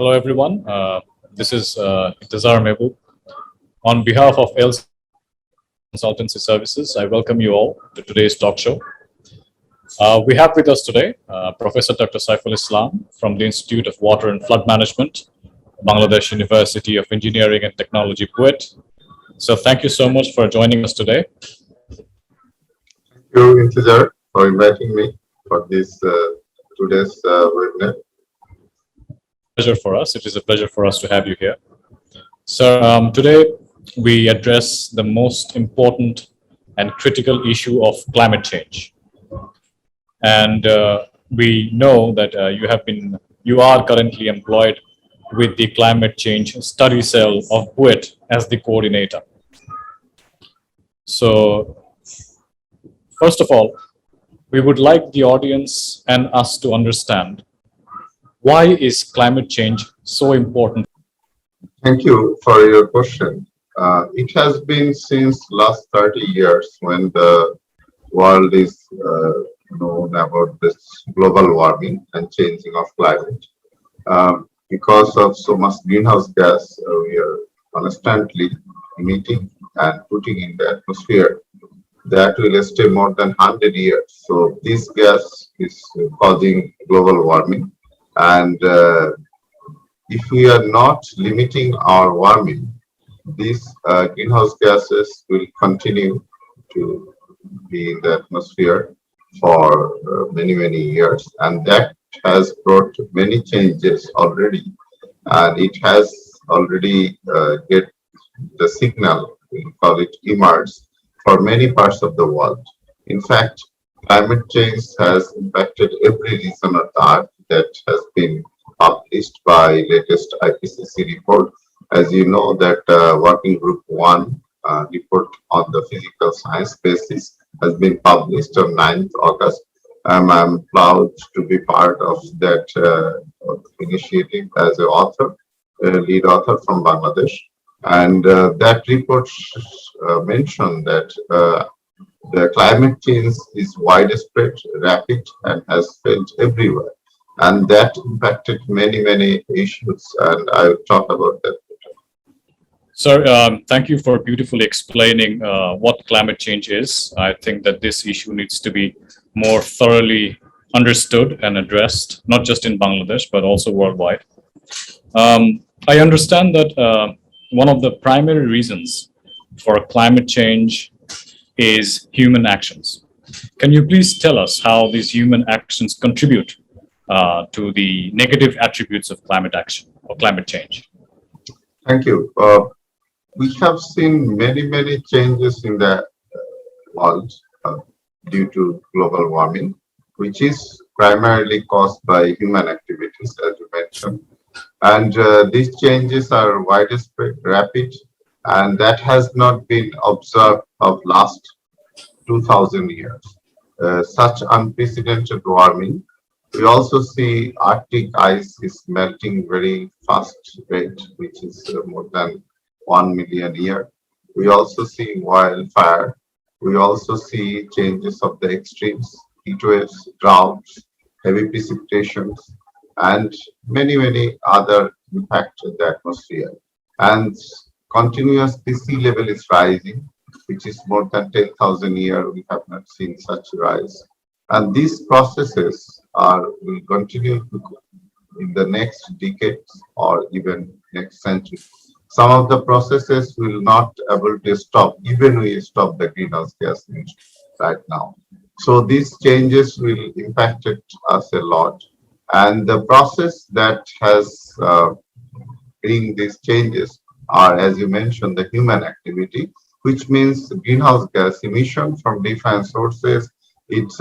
Hello, everyone. This is Intezar Mehboob. On behalf of LC Consultancy Services, I welcome you all to today's talk show. We have with us today Professor Dr. Saiful Islam from the Institute of Water and Flood Management, Bangladesh University of Engineering and Technology, BUET. So thank you so much for joining us today. Thank you, Intezar, for inviting me for this today's webinar. Pleasure for us. It is a pleasure for us to have you here. So today we address the most important and critical issue of climate change. And we know that you are currently employed with the climate change study cell of BUET as the coordinator. So first of all, we would like the audience and us to understand, why is climate change so important? Thank you for your question. It has been since last 30 years when the world is known about this global warming and changing of climate. Because of so much greenhouse gas, we are constantly emitting and putting in the atmosphere. That will stay more than 100 years. So this gas is causing global warming. And if we are not limiting our warming, these greenhouse gases will continue to be in the atmosphere for many, many years. And that has brought many changes already. And it has already get the signal, we call it emerge, for many parts of the world. In fact, climate change has impacted every region of the earth. That has been published by latest IPCC report. As you know, that Working Group 1 report on the physical science basis has been published on 9th August. I'm proud to be part of that initiative as an author, lead author from Bangladesh. And that report mentioned that the climate change is widespread, rapid, and has felt everywhere. And that impacted many, many issues, and I will talk about that later. Sir, thank you for beautifully explaining what climate change is. I think that this issue needs to be more thoroughly understood and addressed, not just in Bangladesh, but also worldwide. I understand that one of the primary reasons for climate change is human actions. Can you please tell us how these human actions contribute to the negative attributes of climate action or climate change? Thank you. We have seen many, many changes in the world due to global warming, which is primarily caused by human activities, as you mentioned. And these changes are widespread, rapid, and that has not been observed of last 2000 years. Such unprecedented warming. We also see Arctic ice is melting very fast rate, which is more than 1 million a year. We also see wildfire. We also see changes of the extremes, heat waves, droughts, heavy precipitations, and many, many other impacts in the atmosphere. And continuously sea level is rising, which is more than 10,000 a year. We have not seen such rise. And these processes will continue to go in the next decades or even next century. Some of the processes will not able to stop, even we stop the greenhouse gas emission right now. So these changes will impact us a lot. And the process that has bring these changes are, as you mentioned, the human activity, which means greenhouse gas emission from different sources. It's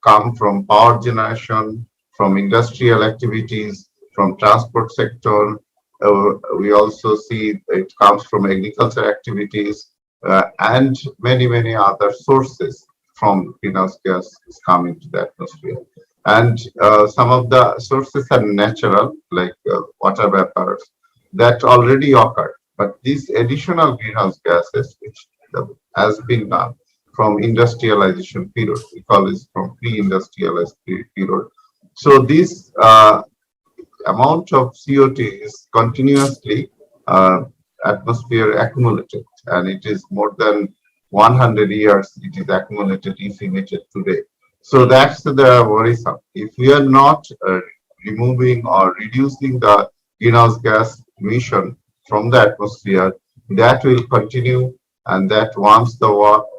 come from power generation, from industrial activities, from transport sector. We also see it comes from agriculture activities and many, many other sources from greenhouse gas is coming to the atmosphere. And some of the sources are natural, like water vapors, that already occur. But these additional greenhouse gases, which has been done from industrialization period, we call it from pre-industrialized period. So this amount of CO2 is continuously uh, atmosphere accumulated, and it is more than 100 years it is accumulated if emitted today. So that's the worrisome. If we are not removing or reducing the greenhouse gas emission from the atmosphere, that will continue, and that warms the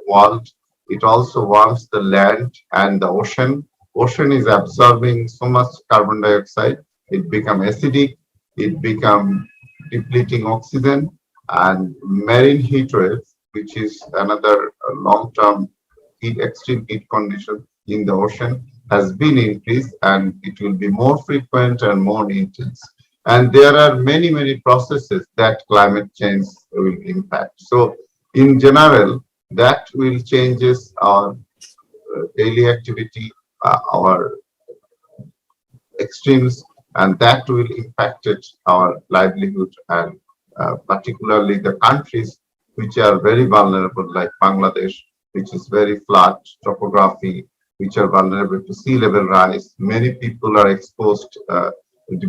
world. It also warms the land and the ocean. Ocean is absorbing so much carbon dioxide. It become acidic. It become depleting oxygen, and marine heat waves, which is another long-term extreme heat condition in the ocean, has been increased, and it will be more frequent and more intense. And there are many, many processes that climate change will impact. So in general, that will changes our daily activity, our extremes, and that will impact our livelihood, and particularly the countries which are very vulnerable, like Bangladesh, which is very flat topography, which are vulnerable to sea level rise. Many people are exposed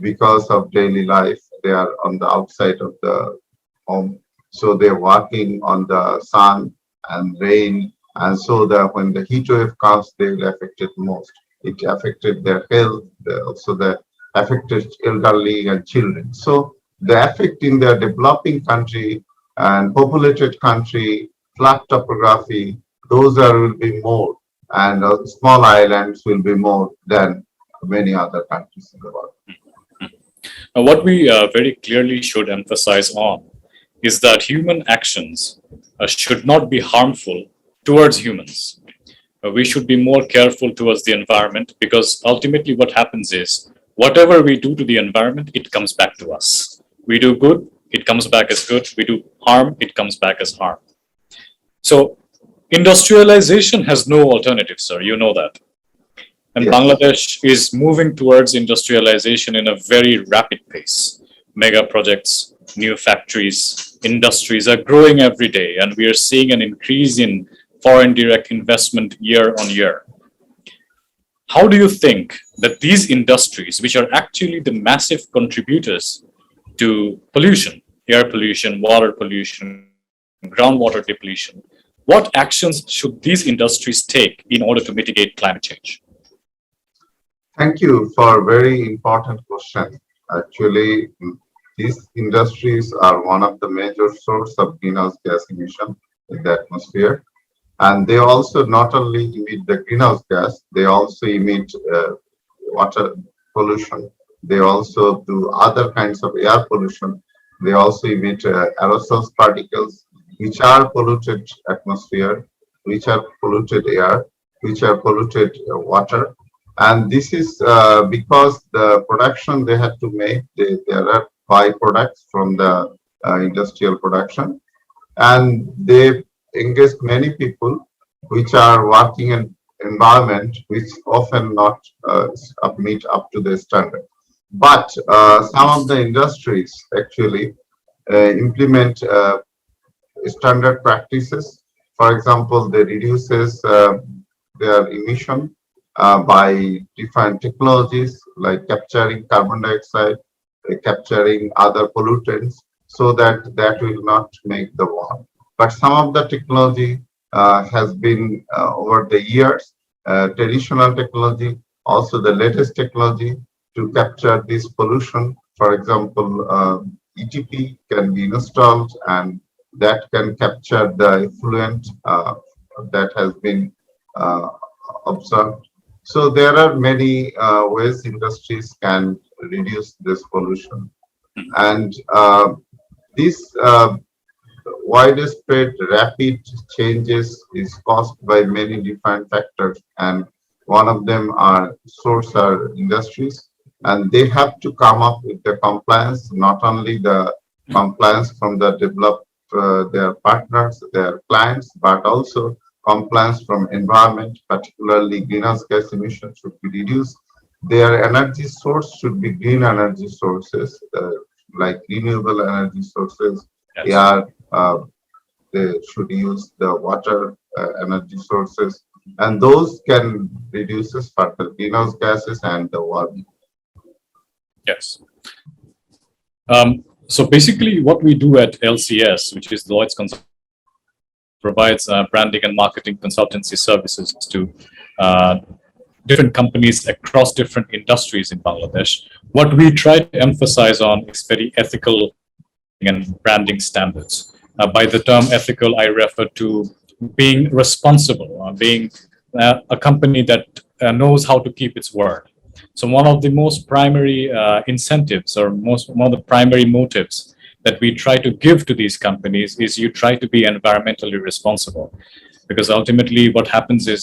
because of daily life. They are on the outside of the home, so they're working on the sun and rain, and so that when the heat wave comes, they will affect it most. It affected their health, also the affected elderly and children. So the effect in the developing country and populated country, flat topography, those are will be more, and small islands will be more than many other countries in the world. Now, what we very clearly should emphasize on is that human actions should not be harmful towards humans. We should be more careful towards the environment, because ultimately what happens is whatever we do to the environment, it comes back to us. We do good, it comes back as good. We do harm, it comes back as harm. So industrialization has no alternative, sir. You know that. And Yes. Bangladesh is moving towards industrialization in a very rapid pace. Mega projects, new factories, industries are growing every day, and we are seeing an increase in foreign direct investment year on year. How do you think that these industries, which are actually the massive contributors to pollution, air pollution, water pollution, groundwater depletion, what actions should these industries take in order to mitigate climate change? Thank you for a very important question. Actually, these industries are one of the major source of greenhouse gas emission in the atmosphere. And they also not only emit the greenhouse gas, they also emit water pollution. They also do other kinds of air pollution. They also emit aerosol particles, which are polluted atmosphere, which are polluted air, which are polluted water. And this is because the production they had to make, there are byproducts from the industrial production, and they engage many people which are working in environment which often not meet up to the standard. But some of the industries actually implement standard practices. For example, they reduces their emission by different technologies like capturing carbon dioxide, capturing other pollutants, so that that will not make the warm. But some of the technology has been over the years, traditional technology, also the latest technology to capture this pollution. For example, ETP can be installed, and that can capture the effluent that has been uh, observed. So there are many ways industries can reduce this pollution, and this widespread rapid changes is caused by many different factors, and one of them are source are industries, and they have to come up with the compliance, not only the compliance from the developed their partners, their clients, but also compliance from environment, particularly greenhouse gas emissions should be reduced. Their energy source should be green energy sources, like renewable energy sources. Yes. Air, they should use the water energy sources, and those can reduce further greenhouse gases and the warming. Yes. So basically, what we do at LCS, which is Lloyd's Consult, provides branding and marketing consultancy services to different companies across different industries in Bangladesh. What we try to emphasize on is very ethical and branding standards. By the term ethical, I refer to being responsible, being a company that knows how to keep its word. So one of the most primary incentives or one of the primary motives that we try to give to these companies is you try to be environmentally responsible, because ultimately what happens is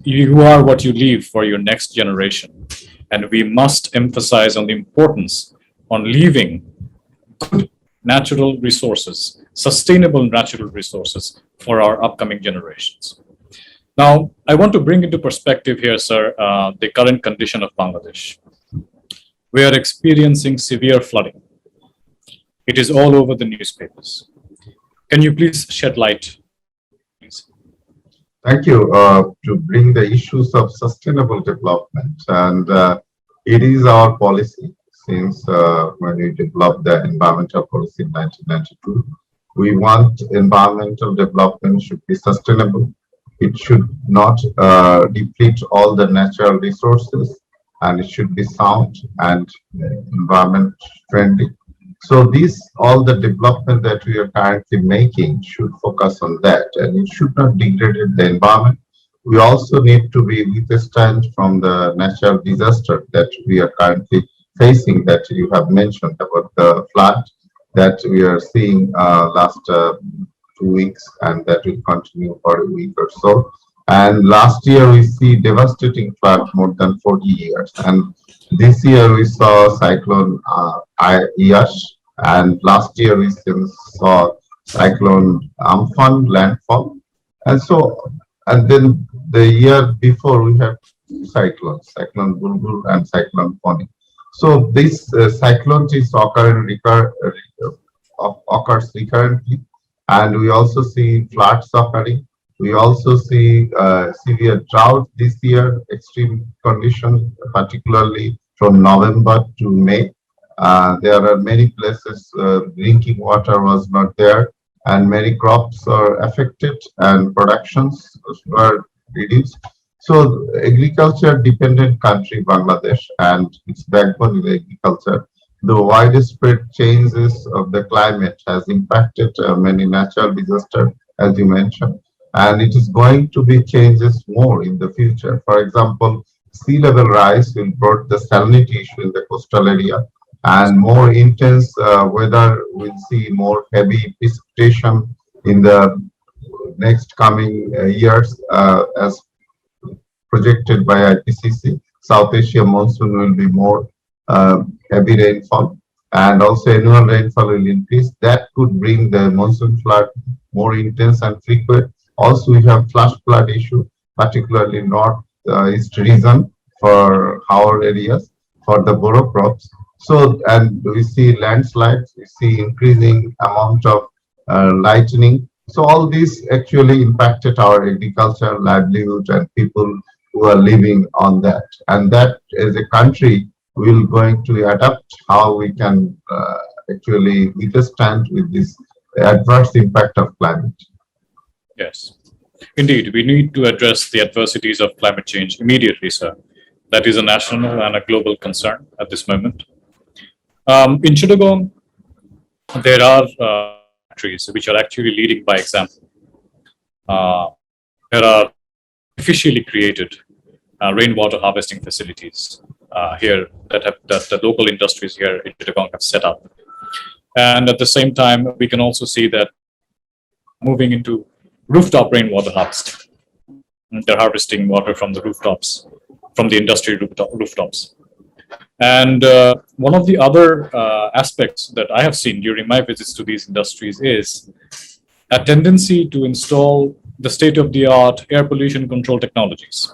you are what you leave for your next generation. And we must emphasize on the importance on leaving good natural resources, sustainable natural resources for our upcoming generations. Now, I want to bring into perspective here, sir, the current condition of Bangladesh. We are experiencing severe flooding. It is all over the newspapers. Can you please shed light, please? Thank you. To bring the issues of sustainable development, and it is our policy since when we developed the environmental policy in 1992. We want environmental development should be sustainable. It should not deplete all the natural resources, and it should be sound and environment friendly. So all the development that we are currently making should focus on that, and it should not degrade the environment. We also need to be withstand from the natural disaster that we are currently facing, that you have mentioned about the flood that we are seeing last 2 weeks, and that will continue for a week or so. And last year we see devastating flood more than 40 years. And this year we saw cyclone Iash, and last year we saw cyclone Amphan landfall. And so, and then the year before we had cyclones, cyclone Bulbul and cyclone Fani. So this cyclone is occurs recurrently, and we also see floods occurring. We also see severe drought this year, extreme conditions, particularly from November to May. There are many places drinking water was not there, and many crops are affected and productions were reduced. So agriculture dependent country, Bangladesh, and its backbone is agriculture. The widespread changes of the climate has impacted many natural disasters, as you mentioned, and it is going to be changes more in the future. For example, sea level rise will brought the salinity issue in the coastal area, and more intense weather will see more heavy precipitation in the next coming years, as projected by IPCC. South Asia monsoon will be more heavy rainfall, and also annual rainfall will increase. That could bring the monsoon flood more intense and frequent. Also, we have flash flood issue, particularly north east region for our areas for the borough crops. So, and we see landslides, we see increasing amount of lightning. So all this actually impacted our agriculture, livelihood, and people who are living on that. And that as a country, we're going to adapt how we can actually withstand with this adverse impact of climate. Yes, indeed, we need to address the adversities of climate change immediately, sir. That is a national and a global concern at this moment. In Chittagong, there are countries which are actually leading by example. There are officially created rainwater harvesting facilities here that the local industries here in Chittagong have set up. And at the same time, we can also see that moving into rooftop rainwater harvesting. They're harvesting water from the rooftops, from the industry rooftops. And one of the other aspects that I have seen during my visits to these industries is a tendency to install the state-of-the-art air pollution control technologies.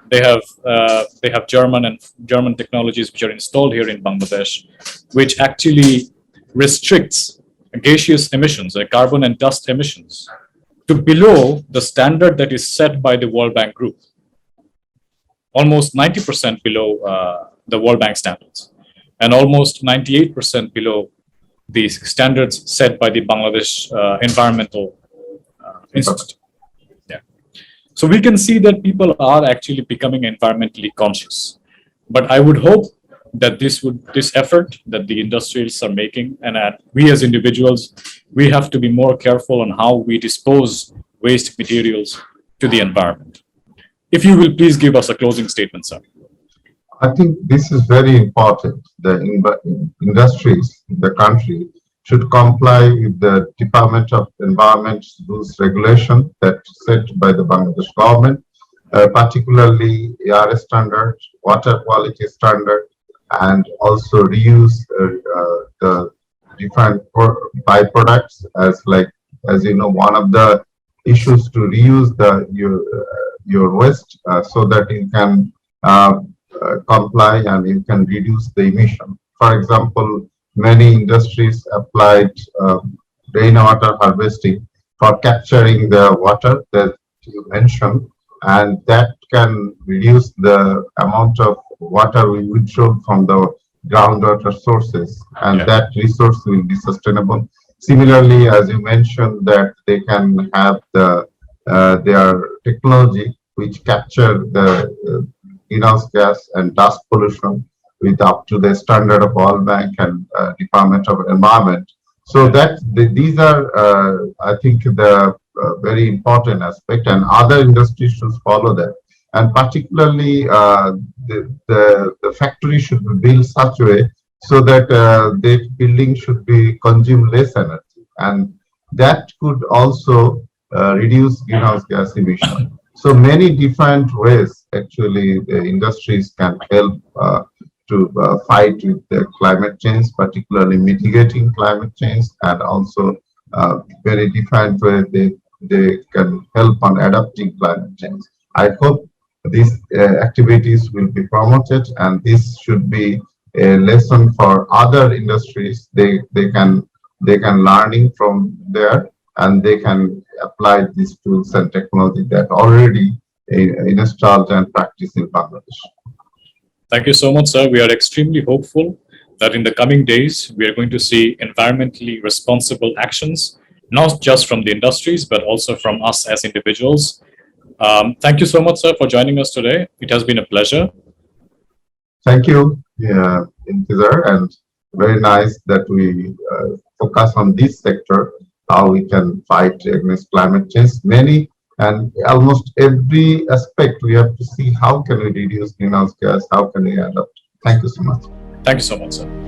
They have German technologies which are installed here in Bangladesh, which actually restricts gaseous emissions, carbon and dust emissions, to below the standard that is set by the World Bank Group, almost 90% below the World Bank standards. and almost 98% below the standards set by the Bangladesh Environmental Institute. Yeah. So we can see that people are actually becoming environmentally conscious. But I would hope that this effort that the industries are making, and we as individuals, we have to be more careful on how we dispose waste materials to the environment. If you will please give us a closing statement, sir. I think this is very important. The industries, the country should comply with the Department of Environment's rules regulation that set by the Bangladesh government, particularly air standard, water quality standard, and also reuse the different byproducts as you know, one of the issues to reuse your waste so that you can comply and you can reduce the emission. For example, many industries applied rainwater harvesting for capturing the water that you mentioned, and that can reduce the amount of water we withdraw from the groundwater sources, and that resource will be sustainable. Similarly, as you mentioned, that they can have their technology which capture the greenhouse gas and dust pollution with up to the standard of World Bank and Department of Environment. So that these are, I think, the very important aspect, and other industries should follow that. And particularly, the factory should be built such a way so that the building should be consume less energy, and that could also reduce greenhouse gas emission. So many different ways actually the industries can help to fight with the climate change, particularly mitigating climate change, and also very different way they can help on adapting climate change. I hope these activities will be promoted, and this should be a lesson for other industries. They can learning from there, and they can apply these tools and technology that already installed and practiced in Bangladesh. Thank you so much, sir. We are extremely hopeful that in the coming days, we are going to see environmentally responsible actions, not just from the industries, but also from us as individuals. Thank you so much, sir, for joining us today. It has been a pleasure. Thank you, Intezar, and very nice that we focus on this sector, how we can fight against climate change. Many and almost every aspect we have to see how can we reduce greenhouse gas, how can we adapt. Thank you so much. Thank you so much, sir.